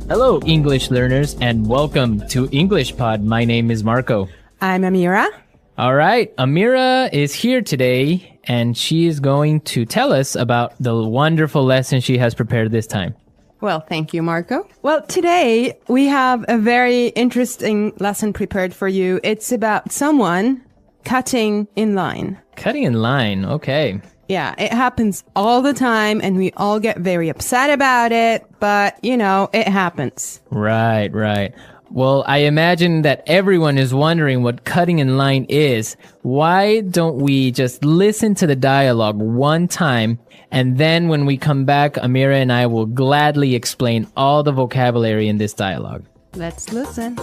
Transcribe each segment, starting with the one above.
Hello, English learners, and welcome to English Pod. My name is Marco. I'm Amira. All right, Amira is here today, and she is going to tell us about the wonderful lesson she has prepared this time. Well, thank you, Marco. Well, today we have a very interesting lesson prepared for you. It's about someone cutting in line. Cutting in line, okay. Yeah, it happens all the time and we all get very upset about it, but it happens. Right. Well, I imagine that everyone is wondering what cutting in line is. Why don't we just listen to the dialogue one time, and then when we come back, Amira and I will gladly explain all the vocabulary in this dialogue. Let's listen.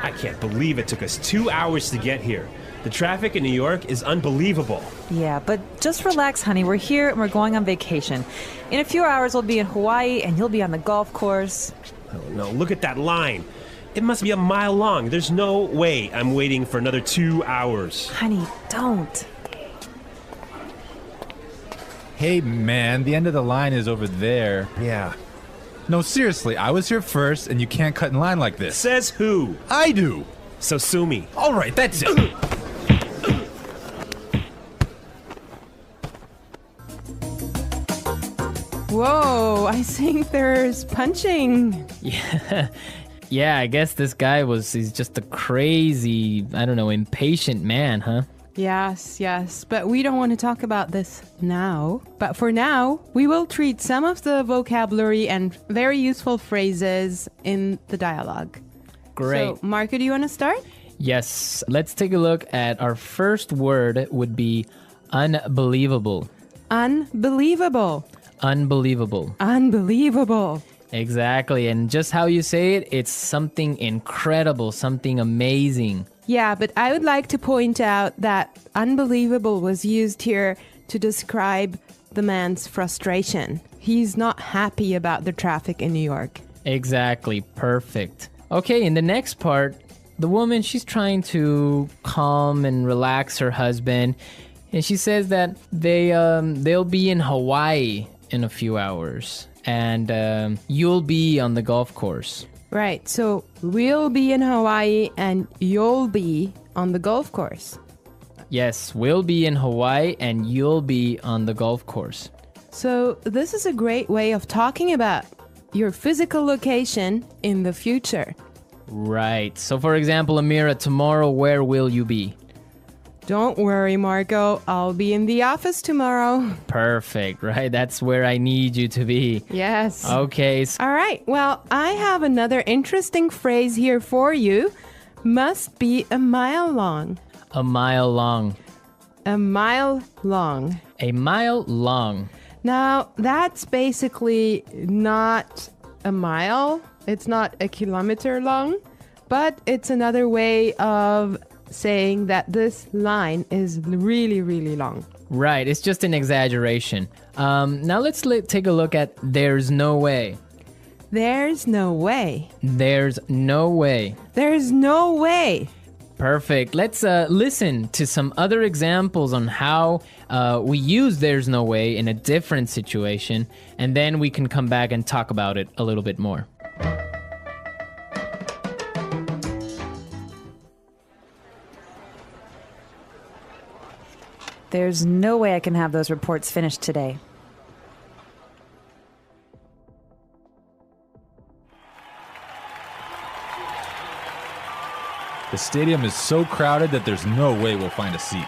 I can't believe it took us 2 hours to get here. The traffic in New York is unbelievable. Yeah, but just relax, honey. We're here and we're going on vacation. In a few hours, we'll be in Hawaii and you'll be on the golf course. Oh no, look at that line. It must be a mile long. There's no way I'm waiting for another 2 hours. Honey, don't. Hey, man, the end of the line is over there. Yeah. No, seriously, I was here first, and you can't cut in line like this. Says who? I do. So sue me. All right, that's it. Whoa, I think there's punching. Yeah, I guess this guy he's just a crazy, impatient man, huh? Yes, but we don't want to talk about this now. But for now, we will treat some of the vocabulary and very useful phrases in the dialogue. Great. So, Marco, do you want to start? Yes, let's take a look at our first word would be unbelievable. Unbelievable. Unbelievable. Unbelievable. Exactly, and just how you say it, it's something incredible, something amazing. Yeah, but I would like to point out that unbelievable was used here to describe the man's frustration. He's not happy about the traffic in New York. Exactly, perfect. Okay, in the next part, the woman, she's trying to calm and relax her husband, and she says that they'll be in Hawaii in a few hours, and you'll be on the golf course. Right, so we'll be in Hawaii and you'll be on the golf course. Yes, we'll be in Hawaii and you'll be on the golf course. So this is a great way of talking about your physical location in the future. Right. So for example, Amira, tomorrow, where will you be? Don't worry, Marco. I'll be in the office tomorrow. Perfect, right? That's where I need you to be. Yes. Okay. All right. Well, I have another interesting phrase here for you. Must be a mile long. A mile long. A mile long. A mile long. Now, that's basically not a mile. It's not a kilometer long, but it's another way of saying that this line is really, really long. Right, it's just an exaggeration. Now let's take a look at there's no way. There's no way. There's no way. There's no way. Perfect. Let's listen to some other examples on how we use there's no way in a different situation, and then we can come back and talk about it a little bit more. There's no way I can have those reports finished today. The stadium is so crowded that there's no way we'll find a seat.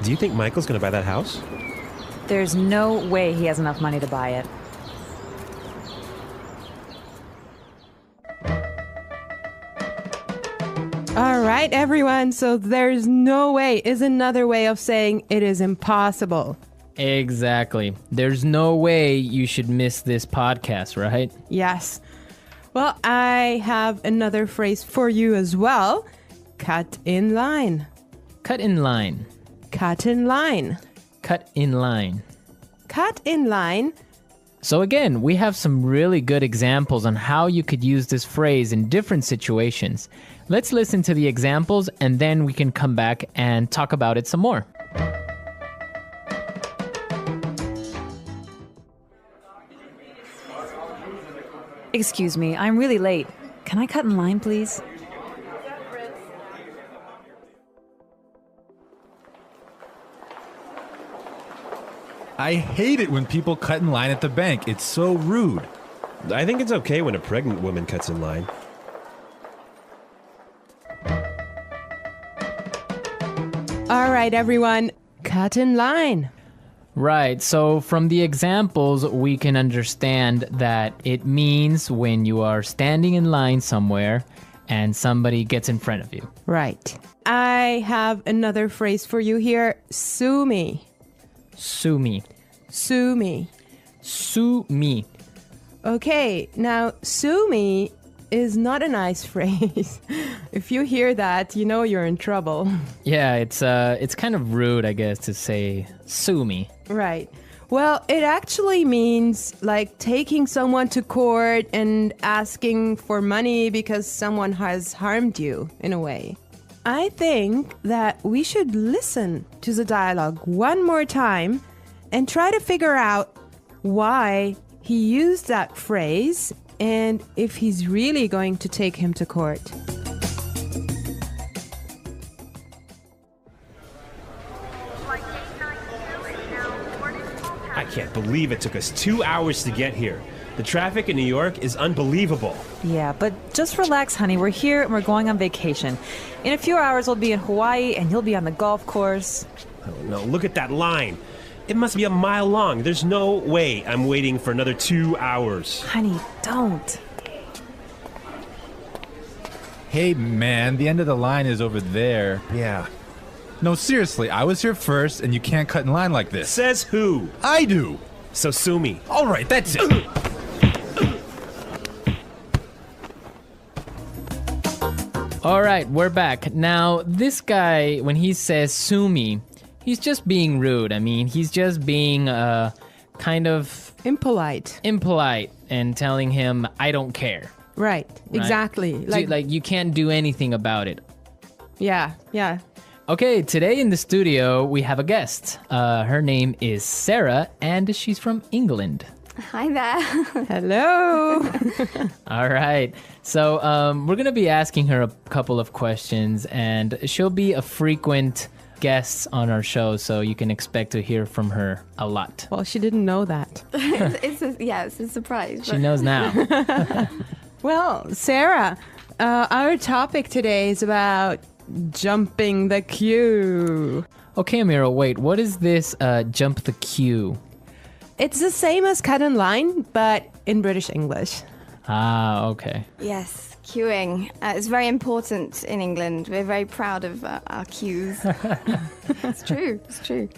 Do you think Michael's gonna buy that house? There's no way he has enough money to buy it. All right, everyone. So there's no way is another way of saying it is impossible. Exactly. There's no way you should miss this podcast, right? Yes. Well, I have another phrase for you as well. Cut in line. Cut in line. Cut in line. Cut in line. Cut in line So again, we have some really good examples on how you could use this phrase in different situations. Let's listen to the examples and then we can come back and talk about it some more. Excuse me, I'm really late. Can I cut in line, please? I hate it when people cut in line at the bank. It's so rude. I think it's okay when a pregnant woman cuts in line. All right, everyone, cut in line. Right, so from the examples, we can understand that it means when you are standing in line somewhere and somebody gets in front of you. Right. I have another phrase for you here. Sue me. Sue me. Sue me. Sue me. Okay, now sue me is not a nice phrase. If you hear that, you know you're in trouble. Yeah, it's kind of rude, I guess, to say sue me. Right. Well, it actually means like taking someone to court and asking for money because someone has harmed you in a way. I think that we should listen to the dialogue one more time and try to figure out why he used that phrase and if he's really going to take him to court. I can't believe it took us 2 hours to get here. The traffic in New York is unbelievable. Yeah, but just relax, honey. We're here and we're going on vacation. In a few hours, we'll be in Hawaii and you'll be on the golf course. Oh no, look at that line. It must be a mile long. There's no way I'm waiting for another 2 hours. Honey, don't. Hey, man, the end of the line is over there. Yeah. No, seriously, I was here first, and you can't cut in line like this. Says who? I do. So sue me. All right, that's it. All right, we're back. Now, this guy, when he says sue me, he's just being rude. I mean, he's just being kind of Impolite. impolite and telling him, I don't care. Right. Exactly. Like you can't do anything about it. Yeah. Okay, today in the studio, we have a guest. Her name is Sarah, and she's from England. Hi there. Hello. All right. So we're going to be asking her a couple of questions, and she'll be a frequent guest on our show, so you can expect to hear from her a lot. Well, she didn't know that. it's a surprise. She knows now. Well, Sarah, our topic today is about jumping the queue. Okay, Amira, wait. What is this jump the queue? It's the same as cut in line, but in British English. Ah, okay. Yes, queuing. It's very important in England. We're very proud of our queues. It's true.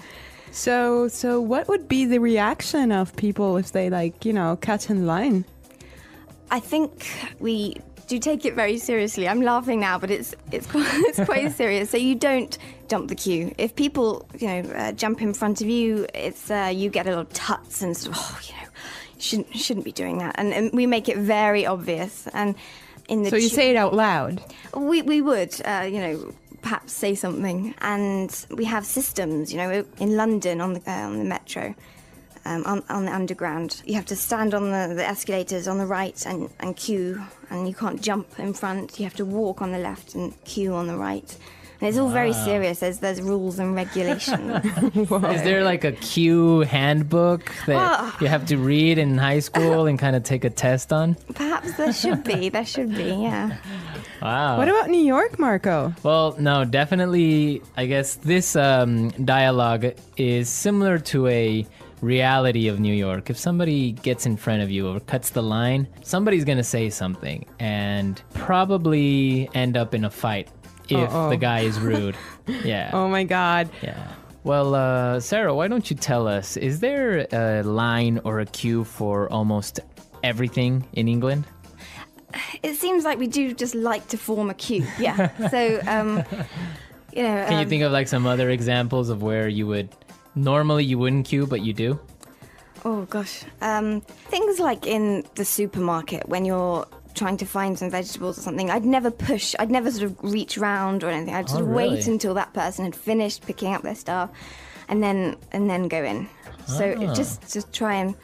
So what would be the reaction of people if they cut in line? I think we do take it very seriously. I'm laughing now, but it's quite serious. So you don't jump the queue. If people jump in front of you, it's you get a little tuts and sort of, shouldn't be doing that. And we make it very obvious. And in the So you say it out loud. We would perhaps say something. And we have systems. In London on the metro. On the underground, you have to stand on the escalators on the right and queue, and you can't jump in front. You have to walk on the left and queue on the right. And it's all very serious. There's rules and regulations. Is there like a queue handbook that you have to read in high school and kind of take a test on? Perhaps there should be, yeah. Wow. What about New York, Marco? Well, no, definitely, I guess this dialogue is similar to a reality of New York. If somebody gets in front of you or cuts the line, somebody's going to say something and probably end up in a fight if the guy is rude. Yeah. Oh my God. Yeah. Well, Sarah, why don't you tell us, is there a line or a queue for almost everything in England? It seems like we do just like to form a queue. Yeah. So, Can you think of like some other examples of where you would normally you wouldn't queue, but you do? Oh gosh. Things like in the supermarket when you're trying to find some vegetables or something, I'd never sort of reach round or anything. I'd sort of really? wait until that person had finished picking up their stuff and then go in. So it just try and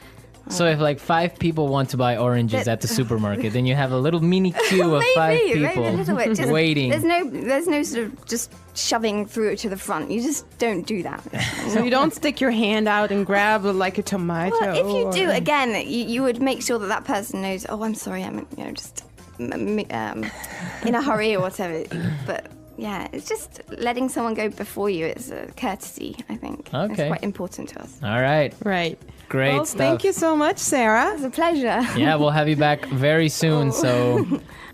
So if like 5 people want to buy oranges at the supermarket, then you have a little mini queue of 5 people maybe a little bit. Just, waiting. There's no sort of just shoving through to the front. You just don't do that. So you don't stick your hand out and grab like a tomato. Well, if you do, or- again, you would make sure that person knows. Oh, I'm sorry, I'm just in a hurry or whatever. But yeah, it's just letting someone go before you. It's a courtesy, I think. Okay. It's quite important to us. All right. Right. Great Well, stuff. thank you so much, Sarah. It's a pleasure. Yeah, we'll have you back very soon. So,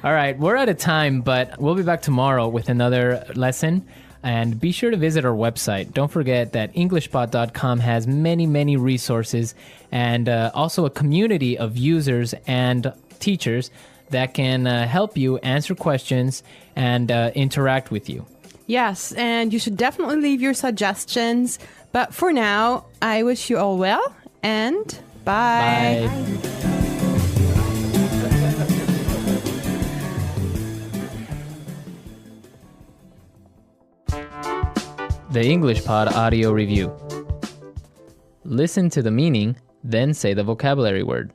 all right, we're out of time, but we'll be back tomorrow with another lesson. And be sure to visit our website. Don't forget that EnglishPod.com has many, many resources and also a community of users and teachers that can help you answer questions and interact with you. Yes, and you should definitely leave your suggestions. But for now, I wish you all well and bye. Bye. The English Pod Audio Review. Listen to the meaning, then say the vocabulary word.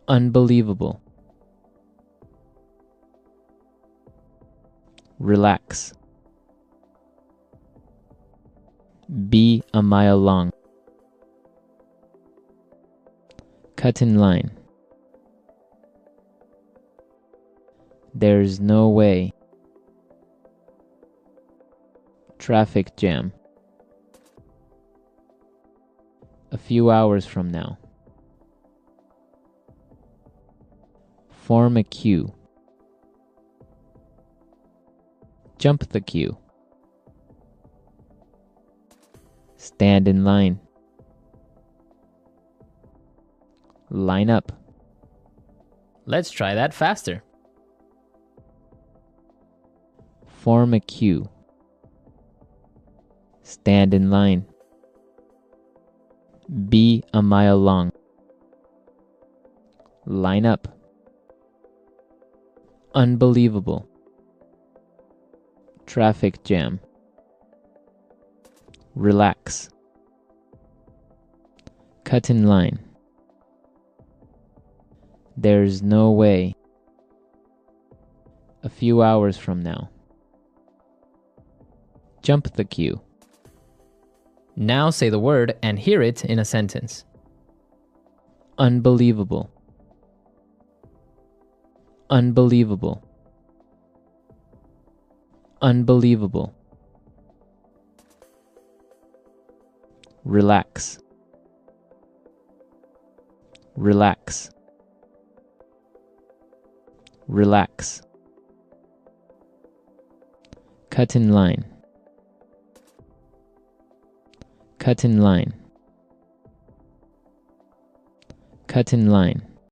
Unbelievable. Relax. Be a mile long. Cut in line. There's no way. Traffic jam. A few hours from now. Form a queue. Jump the queue. Stand in line. Line up. Let's try that faster. Form a queue. Stand in line. Be a mile long. Line up. Unbelievable. Traffic jam. Relax. Cut in line. There's no way. A few hours from now. Jump the queue. Now say the word and hear it in a sentence. Unbelievable. Unbelievable. Unbelievable. Relax. Relax. Relax. Cut in line. Cut in line. Cut in line.